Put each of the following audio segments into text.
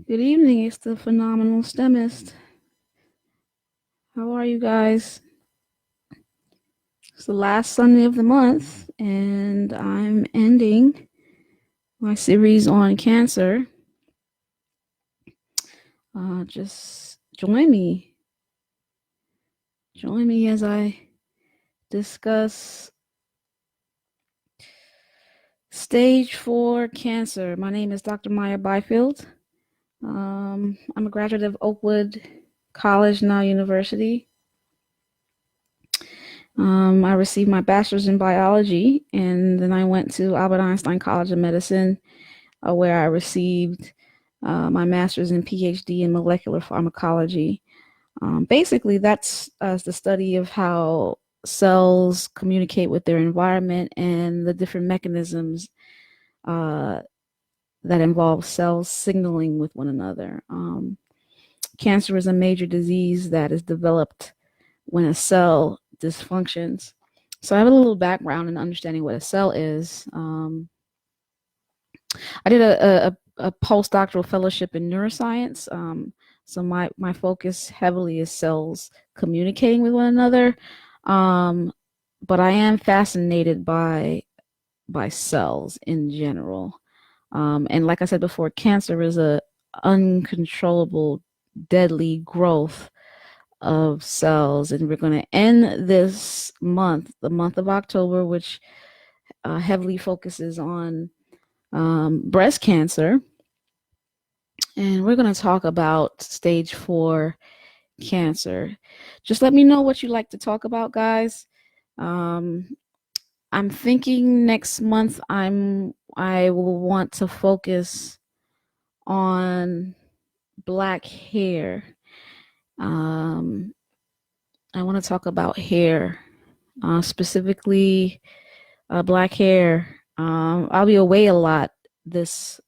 Good evening, it's the phenomenal STEMist. How are you guys? It's the last Sunday of the month, and I'm ending my series on cancer. Just join me. Join me as I discuss stage 4 cancer. My name is Dr. Maya Byfield. I'm a graduate of Oakwood College, now University. I received my bachelor's in biology, and then I went to Albert Einstein College of Medicine, where I received my master's and PhD in molecular pharmacology. Basically, that's the study of how cells communicate with their environment and the different mechanisms uh, that involve cells signaling with one another. Cancer is a major disease that is developed when a cell dysfunctions. So I have a little background in understanding what a cell is. I did a postdoctoral fellowship in neuroscience. So my focus heavily is cells communicating with one another. Um, but I am fascinated by cells in general. And like I said before, cancer is a uncontrollable, deadly growth of cells, and we're going to end this month, the month of October, which heavily focuses on breast cancer, and we're going to talk about stage 4 cancer. Just let me know what you like to talk about, guys. Um, I'm thinking next month I will want to focus on black hair. Um, I want to talk about hair, specifically black hair. I'll be away a lot this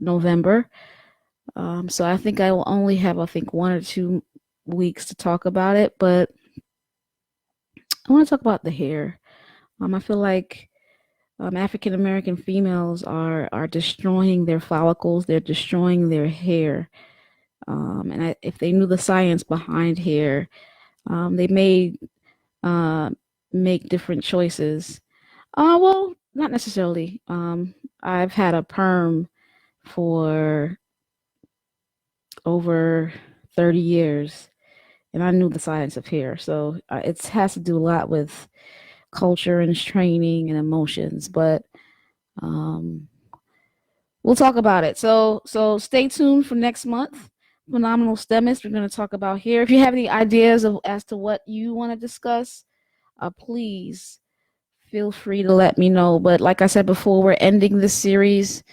November. So I think I will only have, I think, 1 or 2 weeks to talk about it, but I want to talk about the hair. I feel like African American females are destroying their follicles. They're destroying their hair. If they knew the science behind hair, they may uh, make different choices. Well, not necessarily. I've had a perm for over 30 years, and I knew the science of hair. So it has to do a lot with culture and training and emotions. But um, we'll talk about it. So stay tuned for next month. Phenomenal STEMist. We're going to talk about hair. If you have any ideas as to what you want to discuss, please feel free to let me know. But like I said before, we're ending this series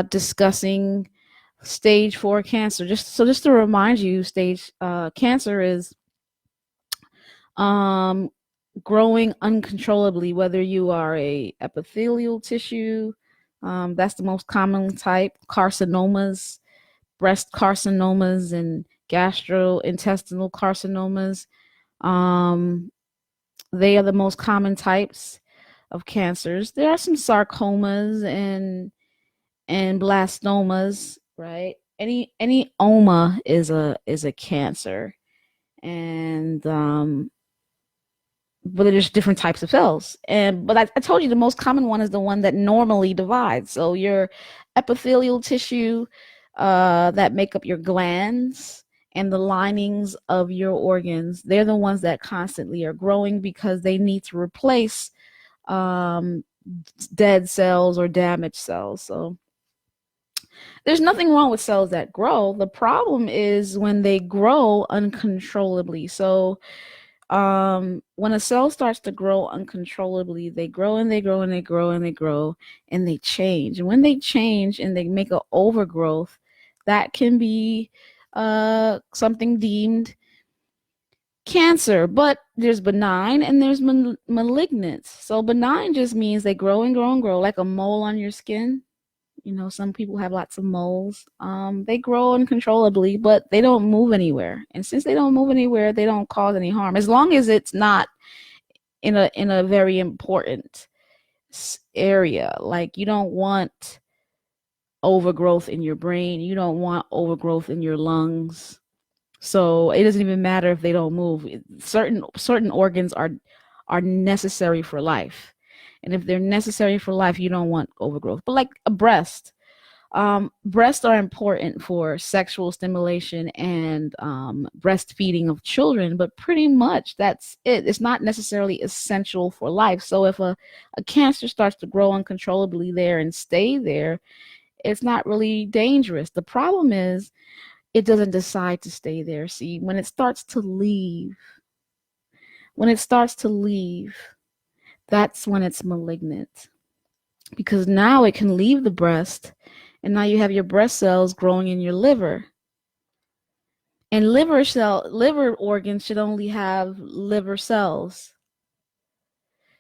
discussing stage 4 cancer. Just to remind you, stage cancer is um, growing uncontrollably, whether you are a epithelial tissue, that's the most common type, carcinomas, breast carcinomas, and gastrointestinal carcinomas. Um, they are the most common types of cancers. There are some sarcomas and blastomas, right? Any oma is a cancer, and but there's different types of cells. And but I told you the most common one is the one that normally divides. So your epithelial tissue that make up your glands and the linings of your organs, they're the ones that constantly are growing because they need to replace um, dead cells or damaged cells. So there's nothing wrong with cells that grow. The problem is when they grow uncontrollably. So when a cell starts to grow uncontrollably, they grow and they grow and they grow and they grow and they change. And when they change and they make an overgrowth, that can be something deemed cancer. But there's benign and there's malignant. So benign just means they grow and grow and grow, like a mole on your skin. You know, some people have lots of moles. They grow uncontrollably, but they don't move anywhere. And since they don't move anywhere, they don't cause any harm, as long as it's not in a very important area. Like you don't want overgrowth in your brain. You don't want overgrowth in your lungs. So it doesn't even matter if they don't move. Certain organs are necessary for life. And if they're necessary for life, you don't want overgrowth. But like a breast, breasts are important for sexual stimulation and breastfeeding of children, but pretty much that's it. It's not necessarily essential for life. So if a cancer starts to grow uncontrollably there and stay there, it's not really dangerous. The problem is it doesn't decide to stay there. See, when it starts to leave, that's when it's malignant. Because now it can leave the breast, and now you have your breast cells growing in your liver. And liver organs should only have liver cells.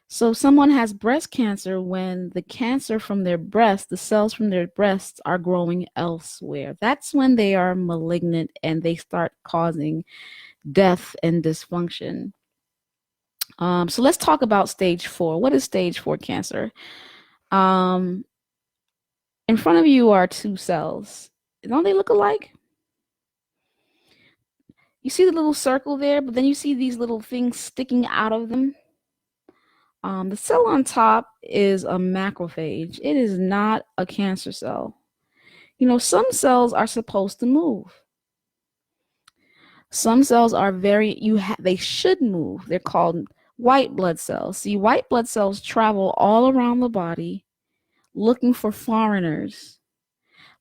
So someone has breast cancer when the cancer from their breast, the cells from their breasts are growing elsewhere. That's when they are malignant and they start causing death and dysfunction. So let's talk about stage 4. What is stage 4 cancer? In front of you are 2 cells. Don't they look alike? You see the little circle there, but then you see these little things sticking out of them. The cell on top is a macrophage. It is not a cancer cell. You know, some cells are supposed to move. Some cells are they should move. They're called white blood cells. See, white blood cells travel all around the body looking for foreigners.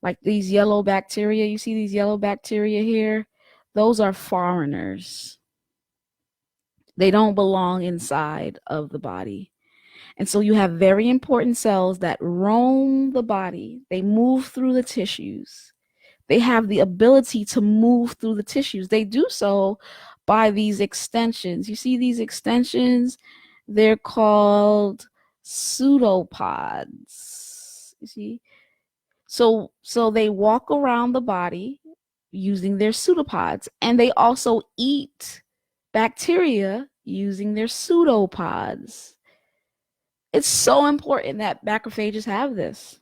Like these yellow bacteria, you see these yellow bacteria here? Those are foreigners. They don't belong inside of the body. And so you have very important cells that roam the body. They move through the tissues. They have the ability to move through the tissues. They do so by these extensions. You see these extensions? They're called pseudopods. You see? So they walk around the body using their pseudopods, and they also eat bacteria using their pseudopods. It's so important that macrophages have this.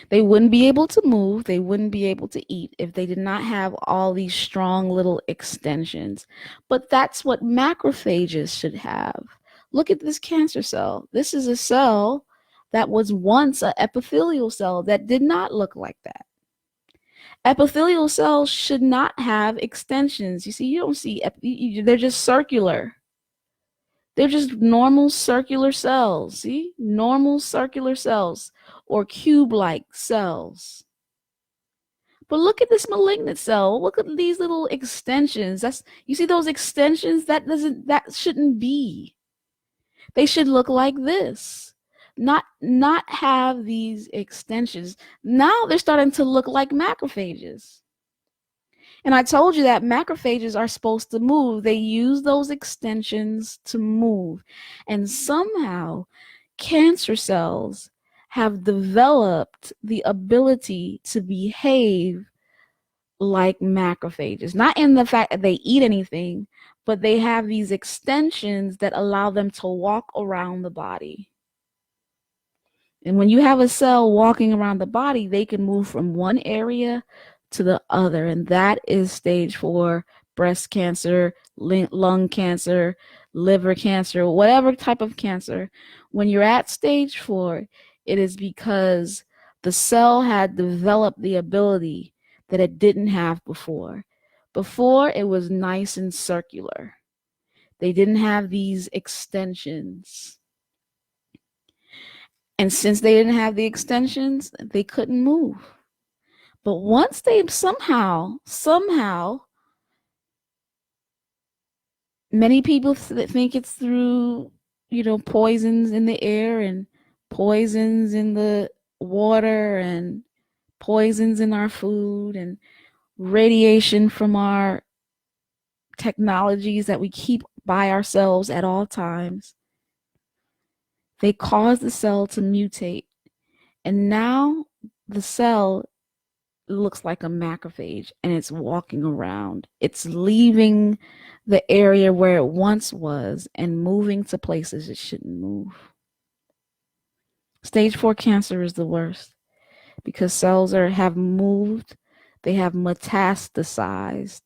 They wouldn't be able to move, they wouldn't be able to eat if they did not have all these strong little extensions. But that's what macrophages should have. Look at this cancer cell. This is a cell that was once an epithelial cell that did not look like that. Epithelial cells should not have extensions. You see, you don't see, they're just circular. They're just normal circular cells. See? Normal circular cells or cube-like cells. But look at this malignant cell. Look at these little extensions. You see those extensions? That shouldn't be. They should look like this. Not have these extensions. Now they're starting to look like macrophages. And I told you that macrophages are supposed to move. They use those extensions to move. And somehow cancer cells have developed the ability to behave like macrophages. Not in the fact that they eat anything, but they have these extensions that allow them to walk around the body. And when you have a cell walking around the body, they can move from one area to the other. And that is stage 4 breast cancer, lung cancer, liver cancer, whatever type of cancer. When you're at stage 4, it is because the cell had developed the ability that it didn't have before. Before, it was nice and circular. They didn't have these extensions. And since they didn't have the extensions, they couldn't move. But once they somehow, many people think it's through, poisons in the air and poisons in the water and poisons in our food and radiation from our technologies that we keep by ourselves at all times. They cause the cell to mutate. And now the cell looks like a macrophage and it's walking around. It's leaving the area where it once was and moving to places it shouldn't move. Stage 4 cancer is the worst because cells have moved, they have metastasized.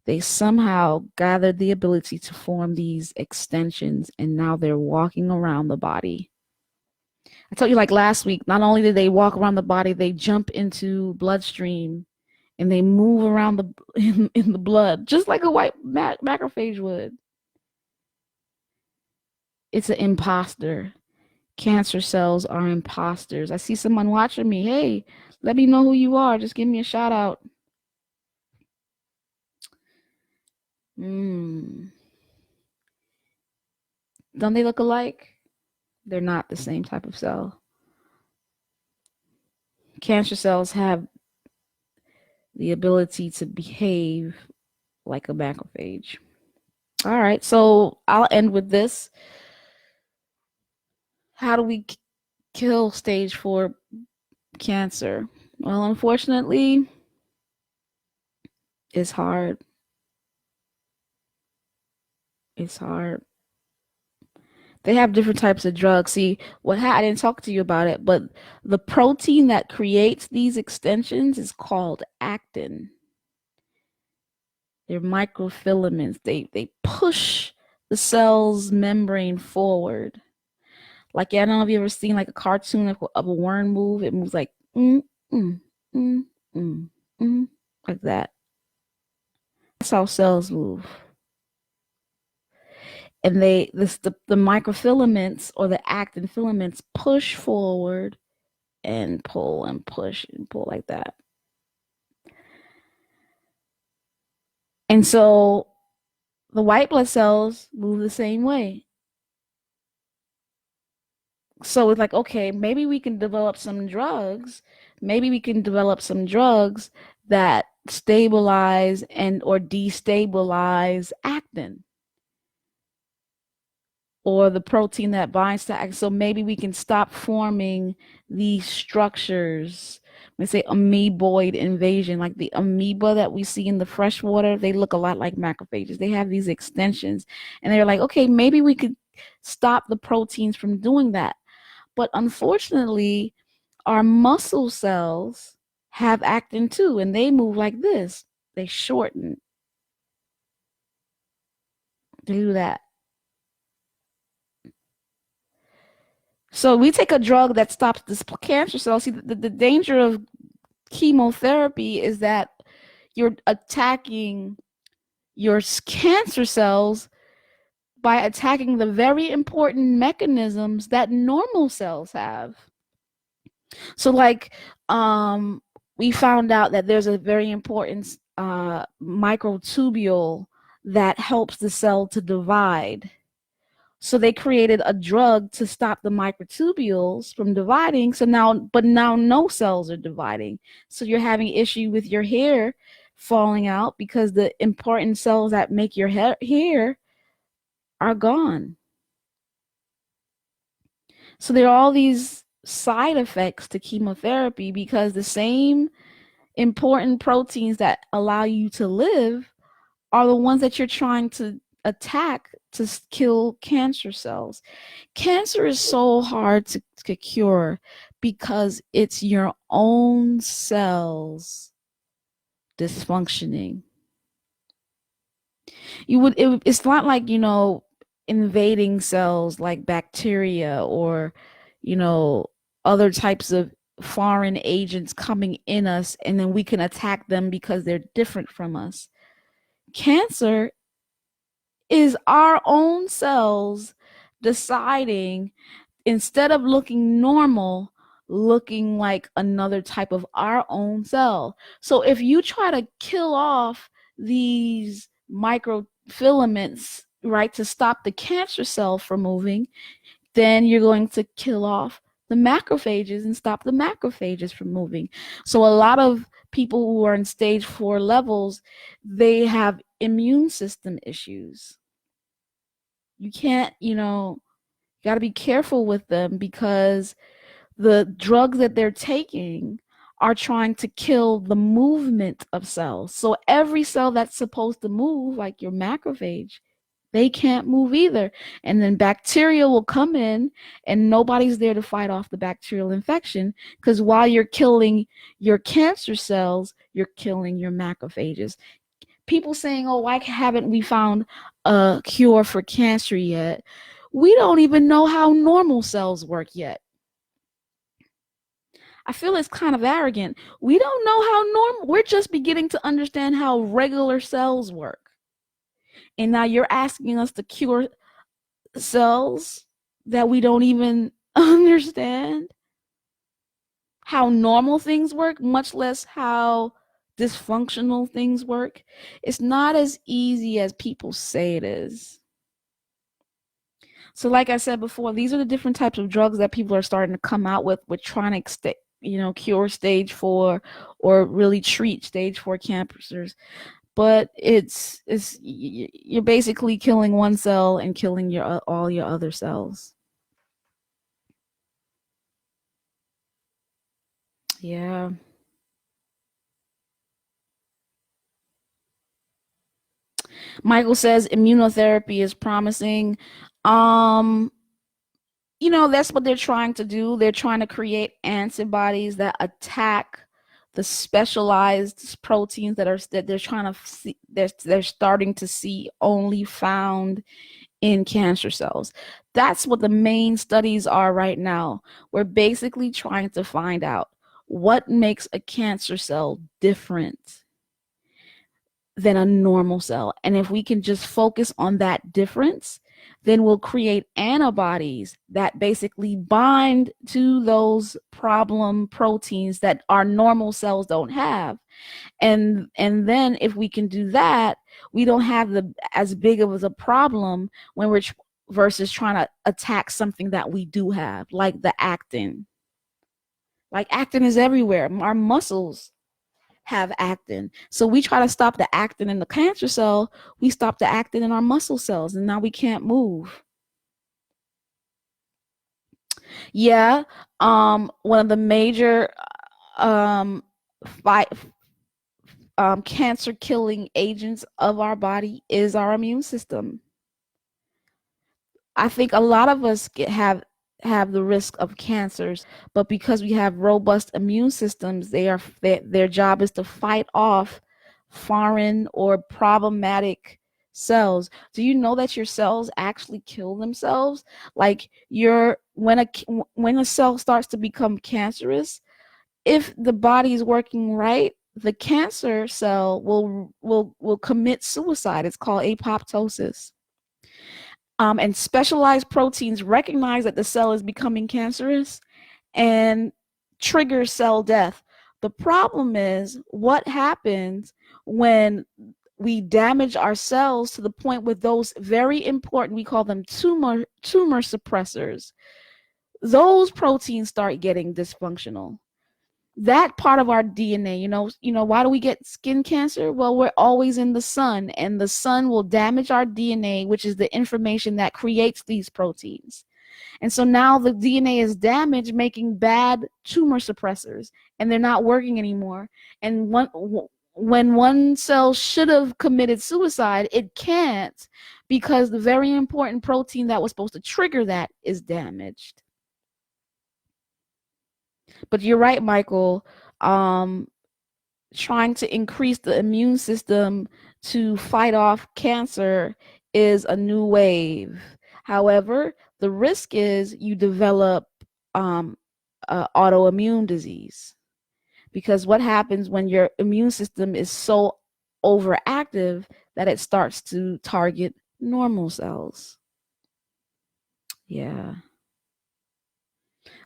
They somehow gathered the ability to form these extensions, and now they're walking around the body. I told you, like last week, not only did they walk around the body, they jump into bloodstream and they move around in the blood, just like a white macrophage would. It's an imposter. Cancer cells are imposters. I see someone watching me. Hey, let me know who you are. Just give me a shout out. Don't they look alike? They're not the same type of cell. Cancer cells have the ability to behave like a macrophage. All right, so I'll end with this. How do we kill stage 4 cancer? Well, unfortunately, it's hard. It's hard. They have different types of drugs. See, I didn't talk to you about it, but the protein that creates these extensions is called actin. They're microfilaments. They push the cell's membrane forward. Like, I don't know if you ever seen like a cartoon of a worm move. It moves like mm, mm, mm, like that. That's how cells move. And the microfilaments or the actin filaments push forward and pull and push and pull like that. And so the white blood cells move the same way. So it's like, okay, maybe we can develop some drugs. Maybe we can develop some drugs that stabilize and or destabilize actin or the protein that binds to actin. So maybe we can stop forming these structures. We say amoeboid invasion, like the amoeba that we see in the fresh water. They look a lot like macrophages. They have these extensions, and they're like, okay, maybe we could stop the proteins from doing that. But unfortunately, our muscle cells have actin too, and they move like this. They shorten. They do that. So we take a drug that stops this cancer cell. See, the danger of chemotherapy is that you're attacking your cancer cells by attacking the very important mechanisms that normal cells have. So like we found out that there's a very important microtubule that helps the cell to divide. So they created a drug to stop the microtubules from dividing. So now no cells are dividing. So you're having issue with your hair falling out because the important cells that make your hair are gone. So there are all these side effects to chemotherapy because the same important proteins that allow you to live are the ones that you're trying to attack to kill cancer cells. Cancer is so hard to cure because it's your own cells dysfunctioning. It's not like, invading cells like bacteria or, other types of foreign agents coming in us and then we can attack them because they're different from us. Cancer is our own cells deciding, instead of looking normal, looking like another type of our own cell. So if you try to kill off these microfilaments, right, to stop the cancer cell from moving, then you're going to kill off the macrophages and stop the macrophages from moving. So a lot of people who are in stage 4 levels, they have immune system issues. You can't, got to be careful with them because the drugs that they're taking are trying to kill the movement of cells. So every cell that's supposed to move, like your macrophage, They can't move either. And then bacteria will come in, and nobody's there to fight off the bacterial infection, because while you're killing your cancer cells, you're killing your macrophages. People saying, oh, why haven't we found a cure for cancer yet? We don't even know how normal cells work yet. I feel it's kind of arrogant. We don't know how normal, we're just beginning to understand how regular cells work. And now you're asking us to cure cells that we don't even understand how normal things work, much less how dysfunctional things work. It's not as easy as people say it is. So, like I said before, these are the different types of drugs that people are starting to come out with trying to, cure stage 4 or really treat stage 4 cancers. But it's you're basically killing one cell and killing your all your other cells. Yeah. Michael says immunotherapy is promising. Um, that's what they're trying to do. They're trying to create antibodies that attack the specialized proteins that they're trying to see, they're starting to see only found in cancer cells. That's what the main studies are right now. We're basically trying to find out what makes a cancer cell different than a normal cell. And if we can just focus on that difference, then we'll create antibodies that basically bind to those problem proteins that our normal cells don't have. And then if we can do that, we don't have the as big of a problem when we're versus trying to attack something that we do have, like the actin. Like actin is everywhere. Our muscles have actin. So we try to stop the actin in the cancer cell, we stop the actin in our muscle cells, and now we can't move. Yeah. One of the major fight cancer killing agents of our body is our immune system. I think a lot of us have the risk of cancers, but because we have robust immune systems, their job is to fight off foreign or problematic cells. Do you know that your cells actually kill themselves? Like when a cell starts to become cancerous, if the body is working right, the cancer cell will commit suicide. It's called apoptosis. And specialized proteins recognize that the cell is becoming cancerous and trigger cell death. The problem is what happens when we damage our cells to the point with those very important, we call them tumor suppressors. Those proteins start getting dysfunctional. That part of our DNA, why do we get skin cancer? Well, we're always in the sun, and the sun will damage our DNA, which is the information that creates these proteins. And so now the DNA is damaged, making bad tumor suppressors, and they're not working anymore. And when one cell should have committed suicide, it can't, because the very important protein that was supposed to trigger that is damaged. But you're right, Michael. Trying to increase the immune system to fight off cancer is a new wave. However, the risk is you develop autoimmune disease, because what happens when your immune system is so overactive that it starts to target normal cells. Yeah.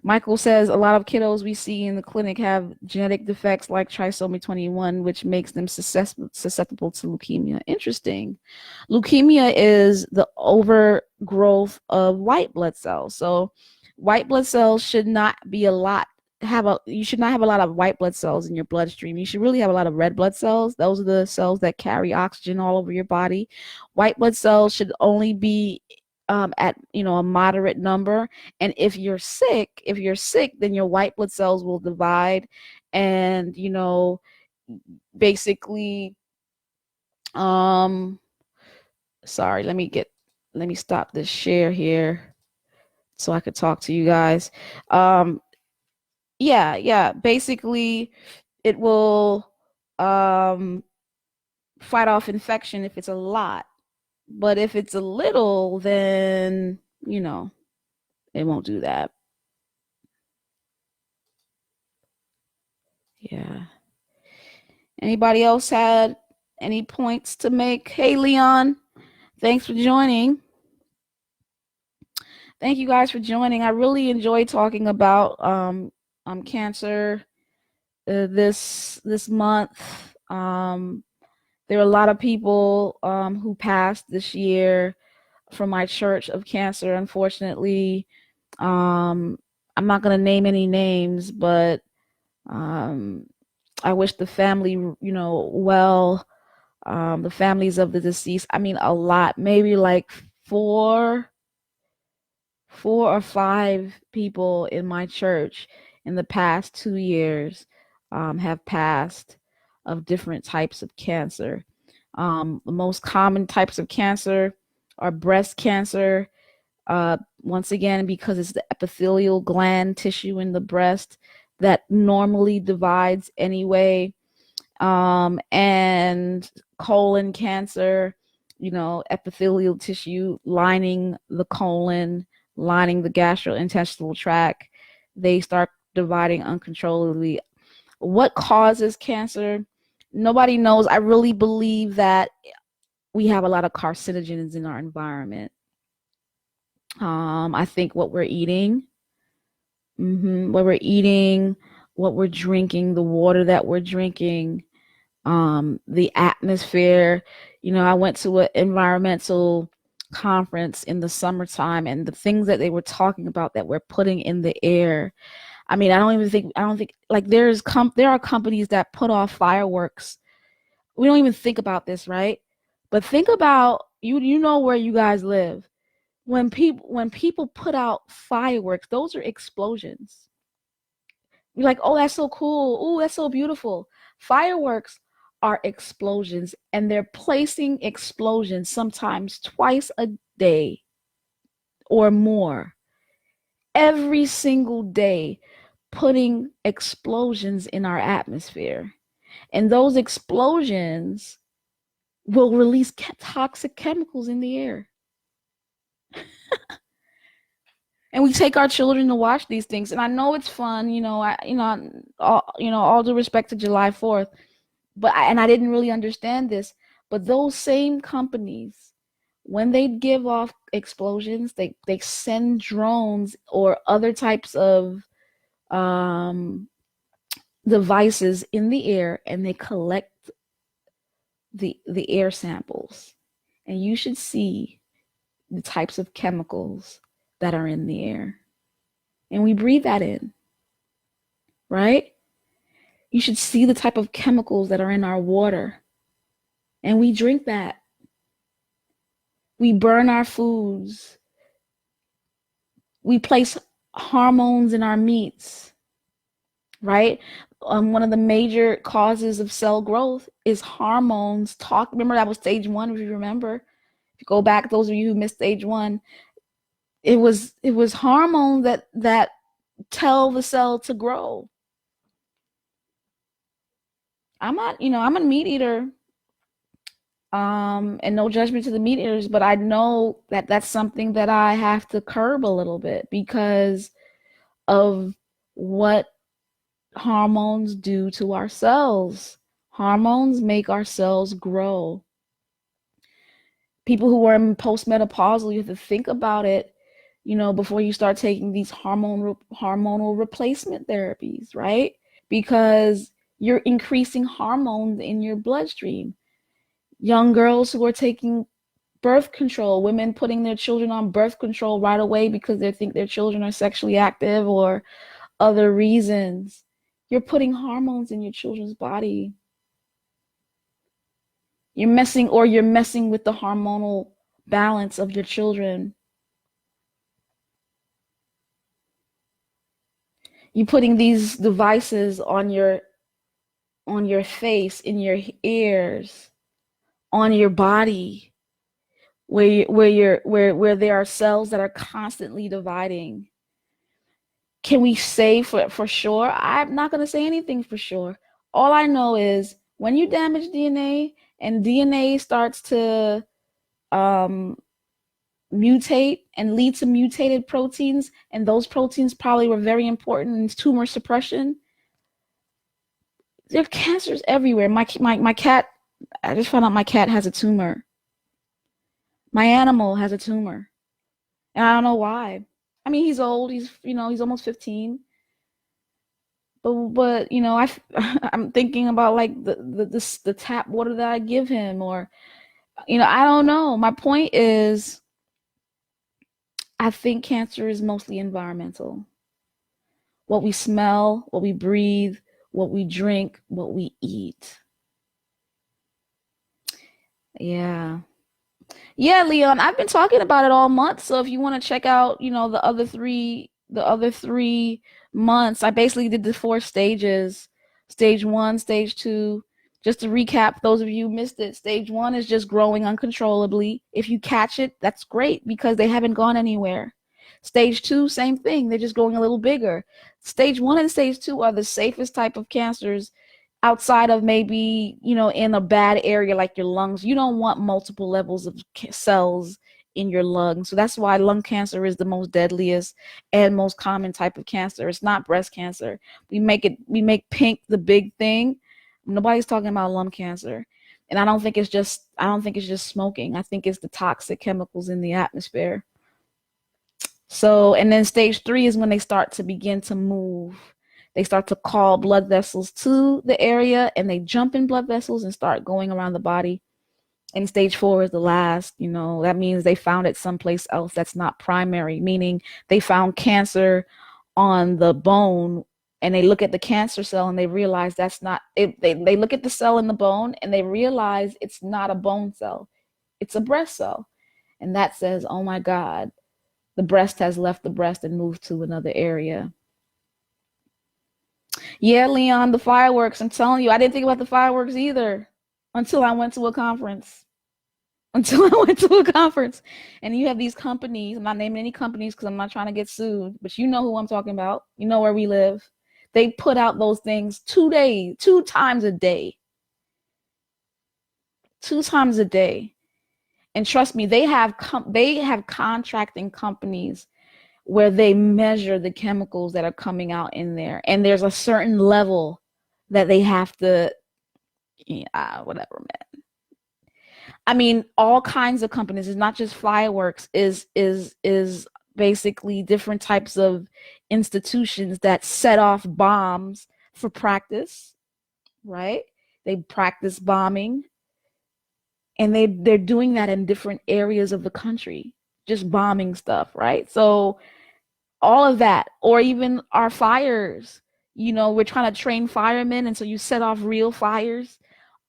Michael says a lot of kiddos we see in the clinic have genetic defects like trisomy 21, which makes them susceptible to leukemia. Interesting. Leukemia is the overgrowth of white blood cells. So white blood cells should not be you should not have a lot of white blood cells in your bloodstream. You should really have a lot of red blood cells. Those are the cells that carry oxygen all over your body. White blood cells should only be at a moderate number. And if you're sick, then your white blood cells will divide, and basically sorry, let me get let me stop this share here so I could talk to you guys. Um, yeah. Basically, it will um, fight off infection if it's a lot, but if it's a little, then it won't do that. Yeah. Anybody else had any points to make? Hey, Leon, thanks for joining. Thank you guys for joining. I really enjoyed talking about cancer this month. There are a lot of people who passed this year from my church of cancer. Unfortunately, I'm not going to name any names, but I wish the family, well. The families of the deceased. I mean, a lot. Maybe like four or five people in my church in the past 2 years have passed of different types of cancer. The most common types of cancer are breast cancer. Once again, because it's the epithelial gland tissue in the breast that normally divides anyway, and colon cancer, epithelial tissue lining the colon, lining the gastrointestinal tract. They start dividing uncontrollably. What causes cancer? Nobody knows. I really believe that we have a lot of carcinogens in our environment. I think what we're eating, what we're drinking, the water that we're drinking, the atmosphere. I went to an environmental conference in the summertime, and the things that they were talking about that we're putting in the air. I mean, I don't think like there are companies that put off fireworks. We don't even think about this, right? But think about you know where you guys live. When people put out fireworks, those are explosions. You're like, oh, that's so cool. Oh, that's so beautiful. Fireworks are explosions, and they're placing explosions sometimes twice a day or more, every single day, putting explosions in our atmosphere. And those explosions will release toxic chemicals in the air. And we take our children to watch these things. And I know it's fun, all due respect to July 4th. And I didn't really understand this, but those same companies, when they give off explosions, they send drones or other types of um, devices in the air, and they collect the air samples. And you should see the types of chemicals that are in the air, and we breathe that in, right? You should see the type of chemicals that are in our water, and we drink that. We burn our foods. We place hormones in our meats, right? One of the major causes of cell growth is hormones. Remember that was stage one, if you remember. If you go back, those of you who missed stage one, it was hormones that tell the cell to grow. I'm a meat eater. And no judgment to the meat eaters, but I know that that's something that I have to curb a little bit because of what hormones do to our cells. Hormones make our cells grow. People who are in postmenopausal, you have to think about it, before you start taking these hormonal replacement therapies, right? Because you're increasing hormones in your bloodstream. Young girls who are taking birth control, women putting their children on birth control right away because they think their children are sexually active or other reasons. You're putting hormones in your children's body. You're messing with the hormonal balance of your children. You're putting these devices on your face, in your ears, on your body. where there are cells that are constantly dividing. Can we say for sure? I'm not going to say anything for sure. All I know is when you damage DNA and DNA starts to um, mutate and lead to mutated proteins, and those proteins probably were very important in tumor suppression. There are cancers everywhere. My cat, I just found out my cat has a tumor. My animal has a tumor, and I don't know why. I mean, he's old. He's almost 15. But I'm thinking about like the tap water that I give him, or I don't know. My point is, I think cancer is mostly environmental. What we smell, what we breathe, what we drink, what we eat. Yeah. Yeah, Leon, I've been talking about it all month. So if you want to check out, the other three months, I basically did the 4 stages. Stage 1, stage 2. Just to recap, those of you who missed it, stage 1 is just growing uncontrollably. If you catch it, that's great because they haven't gone anywhere. Stage 2, same thing. They're just growing a little bigger. Stage 1 and stage 2 are the safest type of cancers outside of maybe, in a bad area like your lungs. You don't want multiple levels of cells in your lungs. So that's why lung cancer is the most deadliest and most common type of cancer. It's not breast cancer. We make pink the big thing. Nobody's talking about lung cancer. And I don't think it's just smoking. I think it's the toxic chemicals in the atmosphere. So, and then stage 3 is when they start to begin to move. They start to call blood vessels to the area and they jump in blood vessels and start going around the body. And stage 4 is the last. That means they found it someplace else that's not primary, meaning they found cancer on the bone and they look at the cancer cell and they realize that's not it. They look at the cell in the bone and they realize it's not a bone cell, it's a breast cell. And that says, oh my God, the breast has left the breast and moved to another area. Yeah, Leon, the fireworks. I'm telling you, I didn't think about the fireworks either until I went to a conference. Until I went to a conference. And you have these companies. I'm not naming any companies because I'm not trying to get sued, but you know who I'm talking about. You know where we live. They put out those things 2 times a day. 2 times a day. And trust me, they have contracting companies where they measure the chemicals that are coming out in there. And there's a certain level that they have to, whatever, man. I mean, all kinds of companies. It's not just fireworks. Is basically different types of institutions that set off bombs for practice, right? They practice bombing, and they're doing that in different areas of the country, just bombing stuff, right? So all of that, or even our fires. We're trying to train firemen, and so you set off real fires.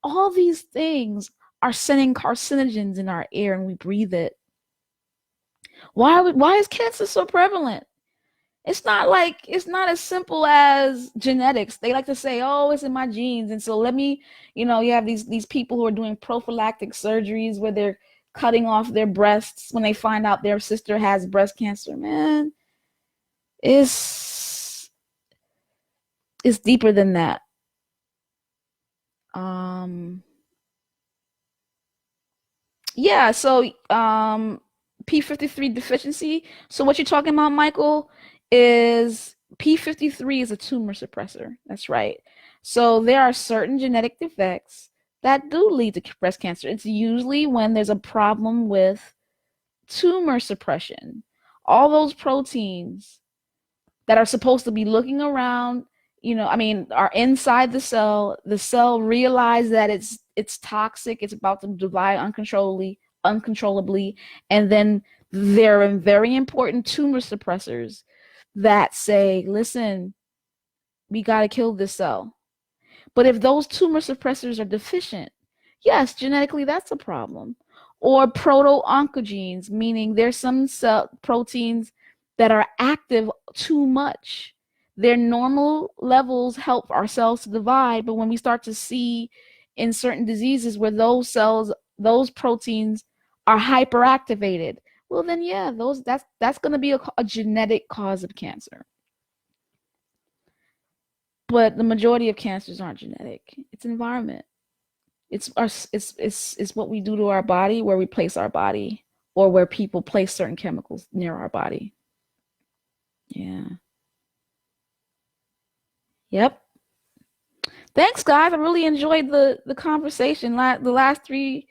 All these things are sending carcinogens in our air, and we breathe it. Why is cancer so prevalent? It's not as simple as genetics. They like to say, "Oh, it's in my genes," and so let me, you have these people who are doing prophylactic surgeries where they're cutting off their breasts when they find out their sister has breast cancer. Man, it's deeper than that. Um, yeah. So, P53 deficiency. So what you're talking about, Michael, is P53 is a tumor suppressor. That's right. So there are certain genetic defects that do lead to breast cancer. It's usually when there's a problem with tumor suppression. All those proteins that are supposed to be looking around, are inside the cell. The cell realize that it's toxic, it's about to divide uncontrollably, and then there are very important tumor suppressors that say, listen, we got to kill this cell. But if those tumor suppressors are deficient, yes, genetically that's a problem. Or proto-oncogenes, meaning there's some cell proteins that are active too much. Their normal levels help our cells to divide, but when we start to see in certain diseases where those proteins are hyperactivated, well then yeah, that's going to be a genetic cause of cancer. But the majority of cancers aren't genetic. It's environment. It's what we do to our body, where we place our body, or where people place certain chemicals near our body. Yeah. Yep. Thanks, guys. I really enjoyed the conversation. The last 3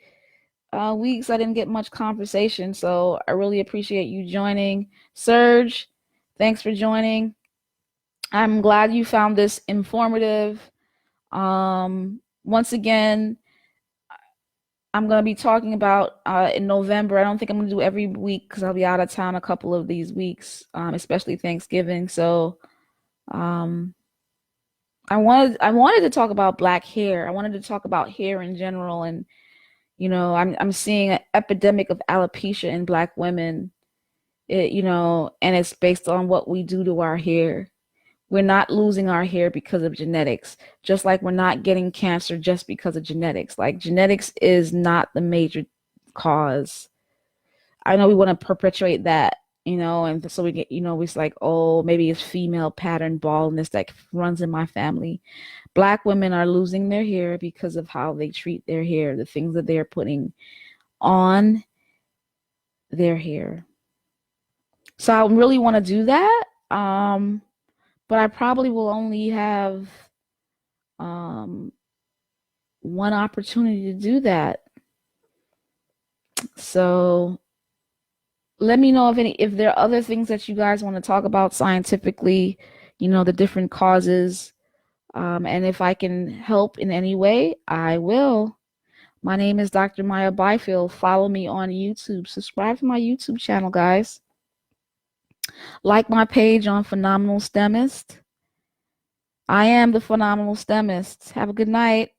weeks, I didn't get much conversation, so I really appreciate you joining. Serge, thanks for joining. I'm glad you found this informative. Once again, I'm going to be talking about in November. I don't think I'm going to do every week because I'll be out of town a couple of these weeks, especially Thanksgiving. So um, I wanted to talk about black hair. I wanted to talk about hair in general, and I'm seeing an epidemic of alopecia in black women. And it's based on what we do to our hair. We're not losing our hair because of genetics, just like we're not getting cancer just because of genetics. Like, genetics is not the major cause. I know we want to perpetuate that, and so we get, it's like, oh, maybe it's female pattern baldness that runs in my family. Black women are losing their hair because of how they treat their hair, the things that they're putting on their hair. So I really want to do that. But I probably will only have one opportunity to do that. So let me know if there are other things that you guys want to talk about scientifically, the different causes. And if I can help in any way, I will. My name is Dr. Maya Byfield. Follow me on YouTube. Subscribe to my YouTube channel, guys. Like my page on Phenomenal STEMist. I am the Phenomenal STEMist. Have a good night.